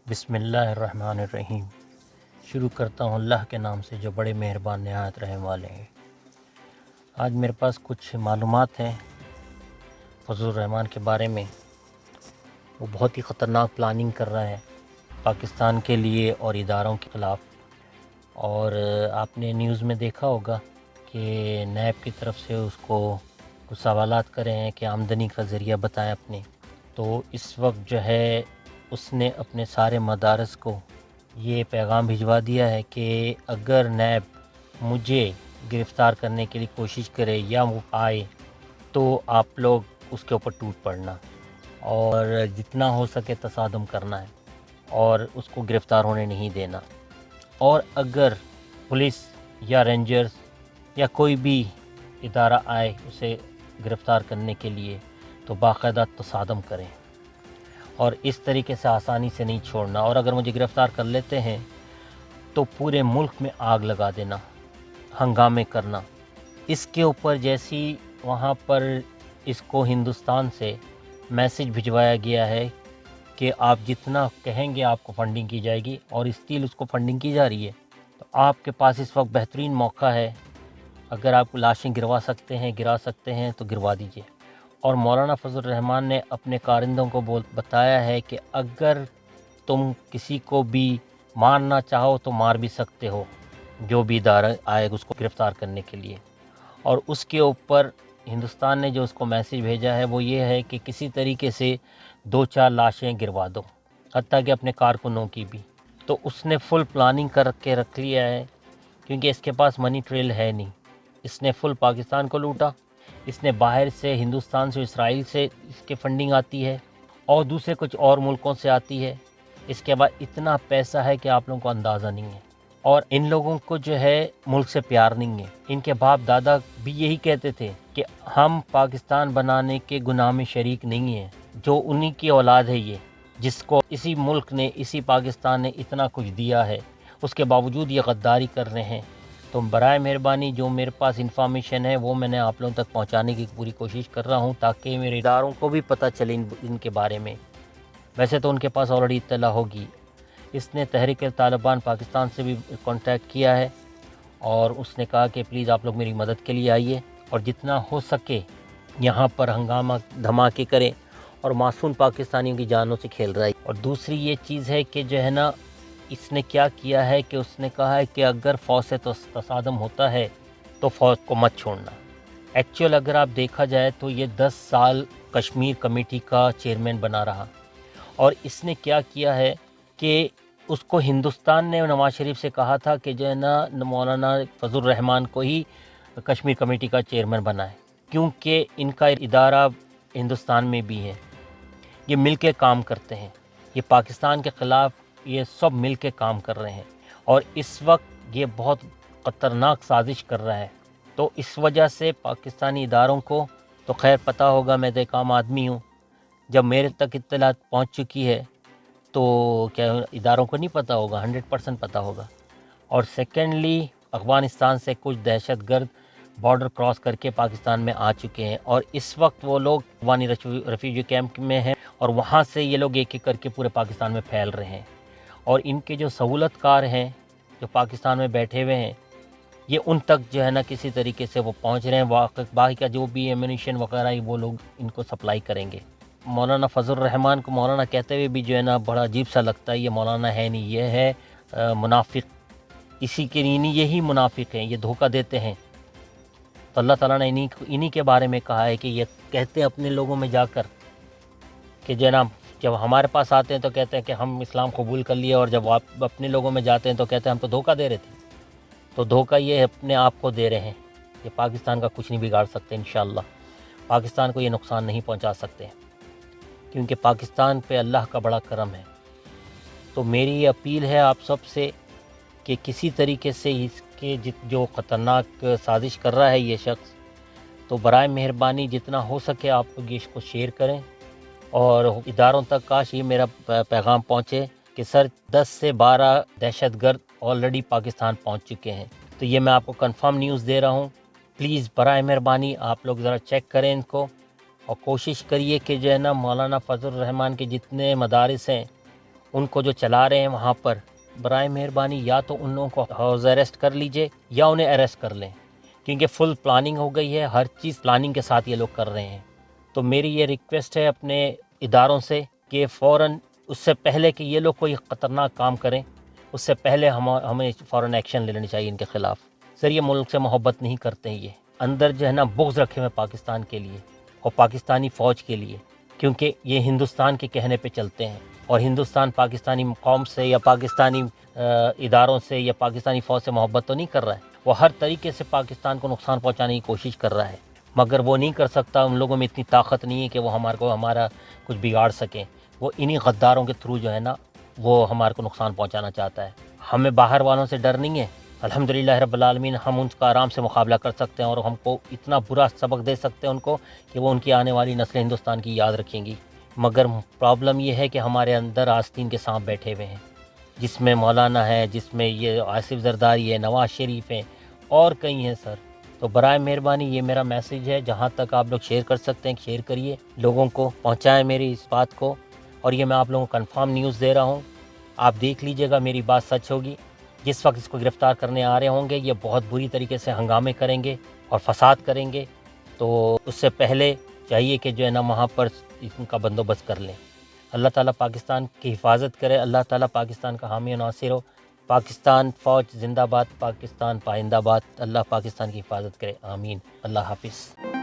بسم اللہ الرحمن الرحیم۔ شروع کرتا ہوں اللہ کے نام سے جو بڑے مہربان نہایت رحم والے ہیں۔ آج میرے پاس کچھ معلومات ہیں فضل الرحمان کے بارے میں۔ وہ بہت ہی خطرناک پلاننگ کر رہا ہے پاکستان کے لیے اور اداروں کے خلاف۔ اور آپ نے نیوز میں دیکھا ہوگا کہ نیب کی طرف سے اس کو کچھ سوالات کرے ہیں کہ آمدنی کا ذریعہ بتائیں اپنے۔ تو اس وقت جو ہے اس نے اپنے سارے مدارس کو یہ پیغام بھجوا دیا ہے کہ اگر نیب مجھے گرفتار کرنے کے لیے کوشش کرے یا وہ آئے تو آپ لوگ اس کے اوپر ٹوٹ پڑنا اور جتنا ہو سکے تصادم کرنا ہے اور اس کو گرفتار ہونے نہیں دینا۔ اور اگر پولیس یا رینجرز یا کوئی بھی ادارہ آئے اسے گرفتار کرنے کے لیے تو باقاعدہ تصادم کریں اور اس طریقے سے آسانی سے نہیں چھوڑنا۔ اور اگر مجھے گرفتار کر لیتے ہیں تو پورے ملک میں آگ لگا دینا، ہنگامے کرنا۔ اس کے اوپر جیسی وہاں پر اس کو ہندوستان سے میسج بھجوایا گیا ہے کہ آپ جتنا کہیں گے آپ کو فنڈنگ کی جائے گی، اور اسٹیل اس کو فنڈنگ کی جا رہی ہے۔ تو آپ کے پاس اس وقت بہترین موقع ہے، اگر آپ لاشیں گروا سکتے ہیں تو گروا دیجئے۔ اور مولانا فضل الرحمان نے اپنے کارندوں کو بتایا ہے کہ اگر تم کسی کو بھی مارنا چاہو تو مار بھی سکتے ہو، جو بھی ادارہ آئے اس کو گرفتار کرنے کے لیے۔ اور اس کے اوپر ہندوستان نے جو اس کو میسج بھیجا ہے وہ یہ ہے کہ کسی طریقے سے 2-4 لاشیں گروا دو، حتیٰ کہ اپنے کارکنوں کی بھی۔ تو اس نے فل پلاننگ کر کے رکھ لیا ہے، کیونکہ اس کے پاس منی ٹریل ہے نہیں۔ اس نے فل پاکستان کو لوٹا، اس نے باہر سے ہندوستان سے اسرائیل سے اس کے فنڈنگ آتی ہے اور دوسرے کچھ اور ملکوں سے آتی ہے۔ اس کے بعد اتنا پیسہ ہے کہ آپ لوگوں کو اندازہ نہیں ہے۔ اور ان لوگوں کو جو ہے ملک سے پیار نہیں ہے۔ ان کے باپ دادا بھی یہی کہتے تھے کہ ہم پاکستان بنانے کے گناہ میں شریک نہیں ہیں، جو انہی کی اولاد ہے یہ، جس کو اسی ملک نے، اسی پاکستان نے اتنا کچھ دیا ہے، اس کے باوجود یہ غداری کر رہے ہیں۔ تو برائے مہربانی جو میرے پاس انفارمیشن ہے وہ میں نے آپ لوگوں تک پہنچانے کی پوری کوشش کر رہا ہوں، تاکہ میرے اداروں کو بھی پتہ چلے ان کے بارے میں۔ ویسے تو ان کے پاس آلریڈی اطلاع ہوگی۔ اس نے تحریک طالبان پاکستان سے بھی کانٹیکٹ کیا ہے اور اس نے کہا کہ پلیز آپ لوگ میری مدد کے لیے آئیے اور جتنا ہو سکے یہاں پر ہنگامہ دھماکے کریں، اور معصوم پاکستانیوں کی جانوں سے کھیل رہا ہے۔ اور دوسری یہ چیز ہے کہ جو ہے نا، اس نے کیا کیا ہے کہ اس نے کہا ہے کہ اگر فوج سے تصادم ہوتا ہے تو فوج کو مت چھوڑنا۔ ایکچوئل اگر آپ دیکھا جائے تو یہ 10 سال کشمیر کمیٹی کا چیئرمین بنا رہا، اور اس نے کیا کیا ہے کہ اس کو ہندوستان نے نواز شریف سے کہا تھا کہ جو ہے نا مولانا فضل الرحمان کو ہی کشمیر کمیٹی کا چیئرمین بنائے، کیونکہ ان کا ادارہ ہندوستان میں بھی ہے، یہ مل کے کام کرتے ہیں، یہ پاکستان کے خلاف یہ سب مل کے کام کر رہے ہیں، اور اس وقت یہ بہت خطرناک سازش کر رہا ہے۔ تو اس وجہ سے پاکستانی اداروں کو تو خیر پتہ ہوگا، میں تو ایک عام آدمی ہوں، جب میرے تک اطلاعات پہنچ چکی ہے تو کیا اداروں کو نہیں پتہ ہوگا؟ 100% پتہ ہوگا۔ اور سیکنڈلی افغانستان سے کچھ دہشت گرد بارڈر کراس کر کے پاکستان میں آ چکے ہیں، اور اس وقت وہ لوگ افغانی ریفیوجی کیمپ میں ہیں، اور وہاں سے یہ لوگ ایک ایک کر کے پورے پاکستان میں پھیل رہے ہیں۔ اور ان کے جو سہولت کار ہیں جو پاکستان میں بیٹھے ہوئے ہیں، یہ ان تک جو ہے نا کسی طریقے سے وہ پہنچ رہے ہیں، باقی کا جو بھی ایمونیشن وغیرہ ہے وہ لوگ ان کو سپلائی کریں گے۔ مولانا فضل الرحمان کو مولانا کہتے ہوئے بھی جو ہے نا بڑا عجیب سا لگتا ہے۔ یہ مولانا ہے نہیں، یہ ہے منافق۔ اسی کے یہی منافق ہیں، یہ دھوکہ دیتے ہیں۔ تو اللہ تعالیٰ نے انہی کے بارے میں کہا ہے کہ یہ کہتے ہیں اپنے لوگوں میں جا کر کہ جناب جب ہمارے پاس آتے ہیں تو کہتے ہیں کہ ہم اسلام قبول کر لیے، اور جب آپ اپنے لوگوں میں جاتے ہیں تو کہتے ہیں ہم تو دھوکہ دے رہے تھے۔ تو دھوکہ یہ اپنے آپ کو دے رہے ہیں، یہ پاکستان کا کچھ نہیں بگاڑ سکتے انشاءاللہ۔ پاکستان کو یہ نقصان نہیں پہنچا سکتے، کیونکہ پاکستان پہ اللہ کا بڑا کرم ہے۔ تو میری یہ اپیل ہے آپ سب سے کہ کسی طریقے سے اس کے جو خطرناک سازش کر رہا ہے یہ شخص، تو برائے مہربانی جتنا ہو سکے آپ لوگ اس کو شیئر کریں، اور اداروں تک کاش یہ میرا پیغام پہنچے کہ سر 10 سے 12 دہشت گرد آلریڈی پاکستان پہنچ چکے ہیں۔ تو یہ میں آپ کو کنفرم نیوز دے رہا ہوں، پلیز برائے مہربانی آپ لوگ ذرا چیک کریں ان کو، اور کوشش کریے کہ جو ہے نا مولانا فضل الرحمان کے جتنے مدارس ہیں ان کو جو چلا رہے ہیں وہاں پر، برائے مہربانی یا تو ان لوگوں کو ہاؤس اریسٹ کر لیجئے یا انہیں اریسٹ کر لیں، کیونکہ فل پلاننگ ہو گئی ہے، ہر چیز پلاننگ کے ساتھ یہ لوگ کر رہے ہیں۔ تو میری یہ ریکویسٹ ہے اپنے اداروں سے کہ فوراً اس سے پہلے کہ یہ لوگ کوئی خطرناک کام کریں، اس سے پہلے ہمیں فوراً ایکشن لے لینی چاہیے ان کے خلاف۔ سر یہ ملک سے محبت نہیں کرتے ہیں، یہ اندر جو ہے نا بغض رکھے ہوئے پاکستان کے لیے اور پاکستانی فوج کے لیے، کیونکہ یہ ہندوستان کے کہنے پہ چلتے ہیں، اور ہندوستان پاکستانی قوم سے یا پاکستانی اداروں سے یا پاکستانی فوج سے محبت تو نہیں کر رہا ہے، وہ ہر طریقے سے پاکستان کو نقصان پہنچانے کی کوشش کر رہا ہے، مگر وہ نہیں کر سکتا، ان لوگوں میں اتنی طاقت نہیں ہے کہ وہ ہمارا کچھ بگاڑ سکیں۔ وہ انہی غداروں کے تھرو جو ہے نا وہ ہمارے کو نقصان پہنچانا چاہتا ہے۔ ہمیں باہر والوں سے ڈر نہیں ہے، الحمدللہ رب العالمین، ہم ان کا آرام سے مقابلہ کر سکتے ہیں اور ہم کو اتنا برا سبق دے سکتے ہیں ان کو کہ وہ ان کی آنے والی نسلیں ہندوستان کی یاد رکھیں گی۔ مگر پرابلم یہ ہے کہ ہمارے اندر آستین کے سانپ بیٹھے ہوئے ہیں، جس میں مولانا ہے، جس میں یہ آصف زرداری ہے، نواز شریف ہیں اور کئی ہیں سر۔ تو برائے مہربانی یہ میرا میسیج ہے، جہاں تک آپ لوگ شیئر کر سکتے ہیں شیئر کریے، لوگوں کو پہنچائیں میری اس بات کو، اور یہ میں آپ لوگوں کو کنفرم نیوز دے رہا ہوں، آپ دیکھ لیجئے گا میری بات سچ ہوگی۔ جس وقت اس کو گرفتار کرنے آ رہے ہوں گے یہ بہت بری طریقے سے ہنگامے کریں گے اور فساد کریں گے، تو اس سے پہلے چاہیے کہ جو ہے نا وہاں پر ان کا بندوبست کر لیں۔ اللہ تعالیٰ پاکستان کی حفاظت کرے، اللہ تعالیٰ پاکستان کا حامی و ناصر ہو، پاکستان فوج زندہ باد، پاکستان پائندہ باد، اللہ پاکستان کی حفاظت کرے، آمین، اللہ حافظ۔